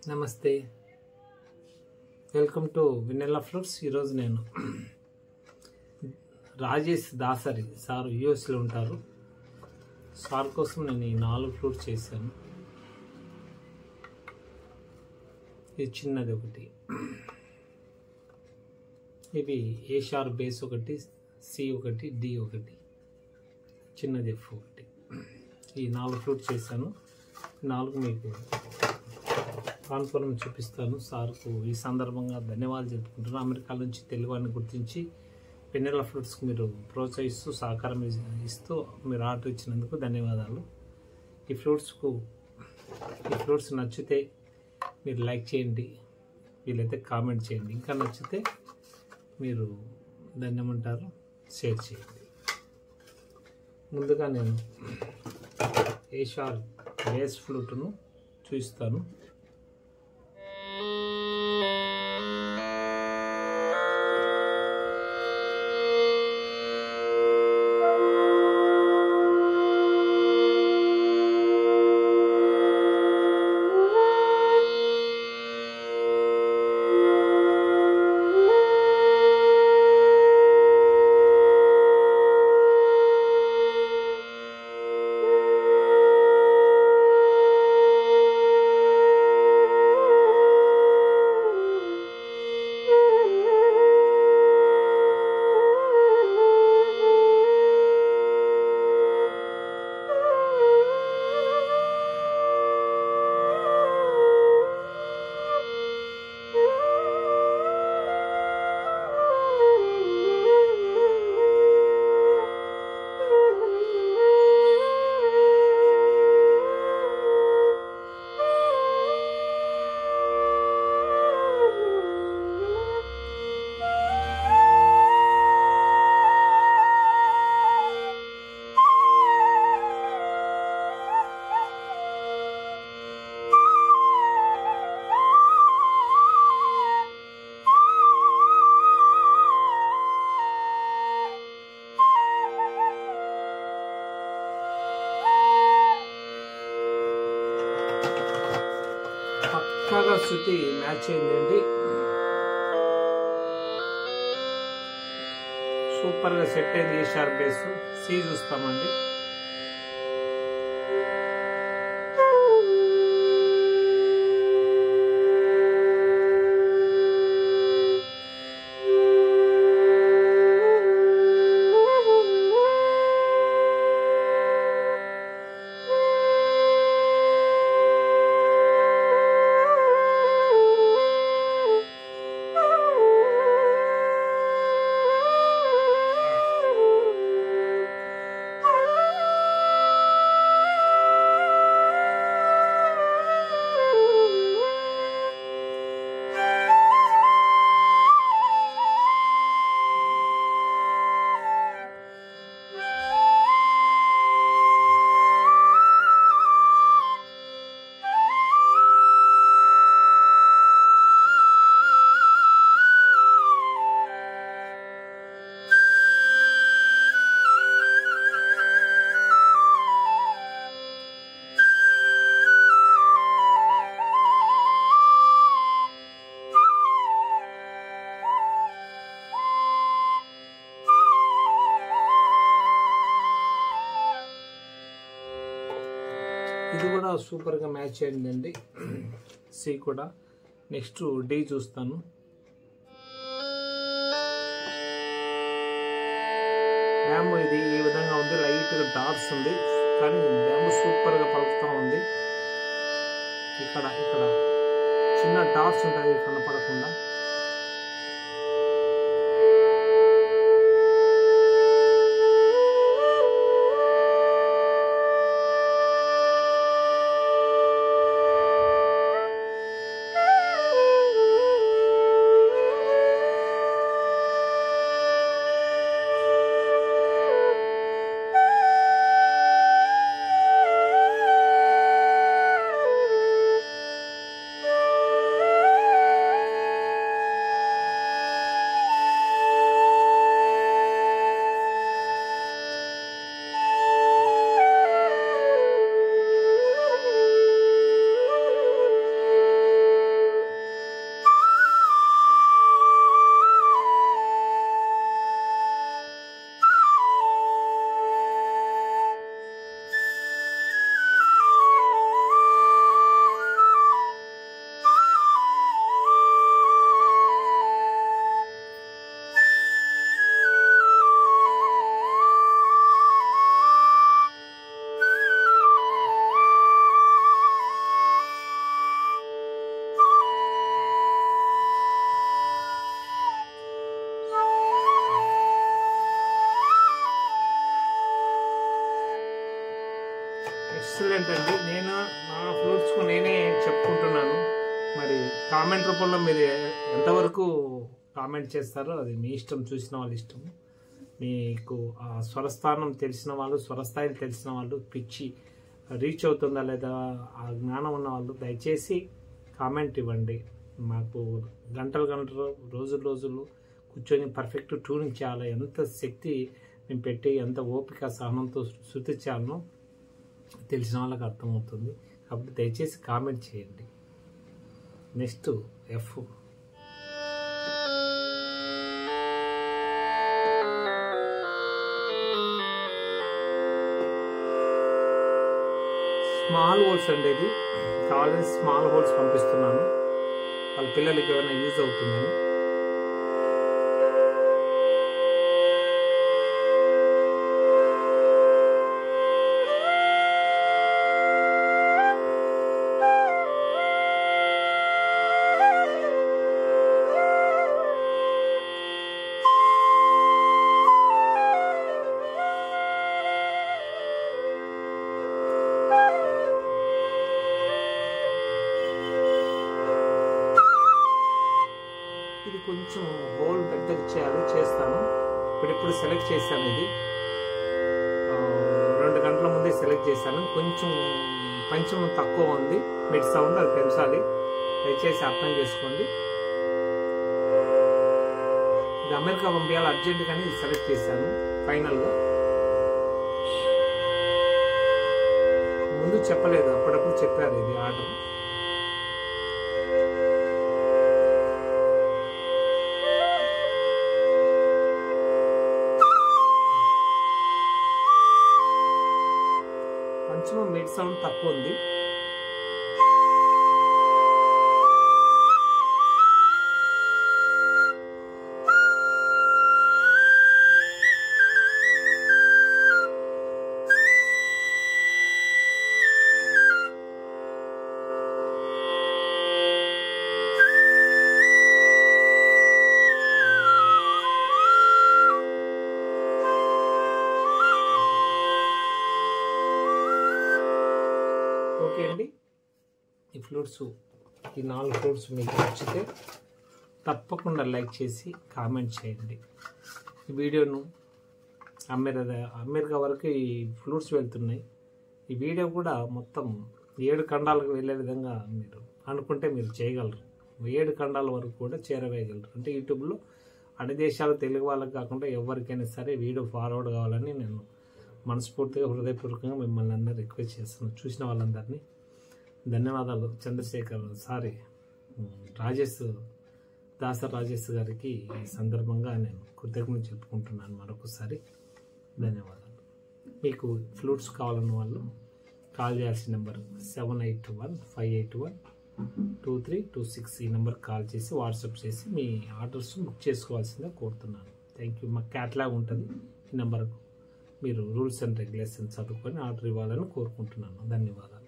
నమస్తే, welcome to vanilla fruits. ఈరోజు నేను రాజేష్ దాసరి సార్ యూఎస్లో ఉంటారు. సార్ కోసం నేను ఈ 4 ఫ్రూట్స్ చేశాను. ఇది చిన్నది ఒకటి, ఇవి ఏ షార్ బేస్ ఒకటి, సి ఒకటి, డి ఒకటి, చిన్నది ఎఫ్ ఒకటి. ఈ 4 ఫ్రూట్స్ చేశాను. 4 మీకు కాన్ఫర్మ్ చూపిస్తాను. సార్కు ఈ సందర్భంగా ధన్యవాదాలు చెప్పుకుంటున్నాను. అమెరికా నుంచి తెలుగుని గుర్తించి వెన్నెలా ఫ్రూట్స్కి మీరు ప్రోత్సహిస్తూ సహకారం ఇస్తూ మీరు ఆర్డర్ ఇచ్చినందుకు ధన్యవాదాలు. ఈ ఫ్రూట్స్ నచ్చితే మీరు లైక్ చేయండి, వీలైతే కామెంట్ చేయండి. ఇంకా నచ్చితే మీరు దాన్ని ఏమంటారు షేర్ చేయండి. ముందుగా నేను ఏషార్ బేస్ ఫ్రూట్ను చూపిస్తాను. పక్కాగా శృతి మ్యాచ్ అయిందండి. సూపర్గా సెట్ అయింది. ఏ షార్ప్ బేస్ సి చూస్తామండి. ఇది కూడా సూపర్గా మ్యాచ్ అయిందండి. సి కూడా. నెక్స్ట్ డి చూస్తాను. బ్యాంబు ఇది ఈ విధంగా ఉంది, లైట్గా డాట్స్ ఉంది, కానీ బ్యాంబు సూపర్గా పలుకుతూ ఉంది. ఇక్కడ చిన్న డాట్స్ ఉంటాయి కనపడకుండా. ఏంటండి, నేను నా ఫ్రూట్స్కు నేనే చెప్పుకుంటున్నాను. మరి కామెంట్ రూపంలో మీరు ఎంతవరకు కామెంట్ చేస్తారో అది మీ ఇష్టం, చూసిన వాళ్ళ ఇష్టం. మీకు ఆ స్వరస్థానం తెలిసిన వాళ్ళు, స్వరస్థాయిలు తెలిసిన వాళ్ళు, పిచ్చి రీచ్ అవుతుందా లేదా ఆ జ్ఞానం ఉన్న వాళ్ళు దయచేసి కామెంట్ ఇవ్వండి. మాకు గంటలు రోజులు కూర్చొని పర్ఫెక్ట్ ట్యూనింగ్ చేయాలి. ఎంత శక్తి మేము పెట్టి, ఎంత ఓపిక సహనంతో శృతి చేయాలనో తెలిసిన వాళ్ళకి అర్థమవుతుంది. కాబట్టి దయచేసి కామెంట్ చేయండి. Next F. స్మాల్ హోల్స్ అండి, ఇది కావాలని స్మాల్ హోల్స్ పంపిస్తున్నాను. వాళ్ళ పిల్లలకి ఏమైనా యూజ్ అవుతుందని. ఇది కొంచెం హోల్ పెద్దగా చేస్తాను. ఇప్పుడు సెలెక్ట్ చేశాను. ఇది 2 గంటల ముందే సెలెక్ట్ చేశాను. కొంచెం పంచమం తక్కువ ఉంది, మిడ్ సౌండ్ అది పెంచాలి. దయచేసి అర్థం చేసుకోండి. ఇది అమెరికా పంపించాలి అర్జెంట్ కానీ ఇది సెలెక్ట్ చేశాను ఫైనల్గా. ముందు చెప్పలేదు, అప్పుడప్పుడు చెప్పారు ఇది ఆర్డర్. కొంచెం మిడ్ సౌండ్ తక్కువ ఉంది. ఓకే అండి, ఈ ఫ్లూట్స్, ఈ 4 ఫ్లూట్స్ మీకు నచ్చితే తప్పకుండా లైక్ చేసి కామెంట్ చేయండి. ఈ వీడియోను అమెరికా వరకు ఈ ఫ్లూట్స్ వెళ్తున్నాయి. ఈ వీడియో కూడా మొత్తం 7 ఖండాలకు వెళ్ళే విధంగా మీరు అనుకుంటే మీరు చేయగలరు. 7 ఖండాల వరకు కూడా చేరవేయగలరు. అంటే యూట్యూబ్లో అన్ని దేశాలు తెలుగు వాళ్ళకి కాకుండా ఎవరికైనా సరే వీడియో ఫార్వర్డ్ కావాలని నేను మనస్ఫూర్తిగా హృదయపూర్వకంగా మిమ్మల్ని అందరూ రిక్వెస్ట్ చేస్తున్నాను. చూసిన వాళ్ళందరినీ ధన్యవాదాలు. చంద్రశేఖర్ దాసర్ రాజేష్ గారికి ఈ సందర్భంగా నేను కృతజ్ఞతలు చెప్పుకుంటున్నాను మరొకసారి. ధన్యవాదాలు. మీకు ఫ్లూట్స్ కావాలన్న వాళ్ళు కాల్ చేయాల్సిన నెంబర్ 7815812326. ఈ నెంబర్ కాల్ చేసి వాట్సాప్ చేసి మీ ఆర్డర్స్ బుక్ చేసుకోవాల్సిందిగా కోరుతున్నాను. Thank you. మా క్యాటలాగ్ ఉంటుంది ఈ నెంబర్కు. మీరు రూల్స్ అండ్ రెగ్యులేషన్స్ చదువుకొని ఆర్డర్ ఇవ్వాలని కోరుకుంటున్నాను. ధన్యవాదాలు.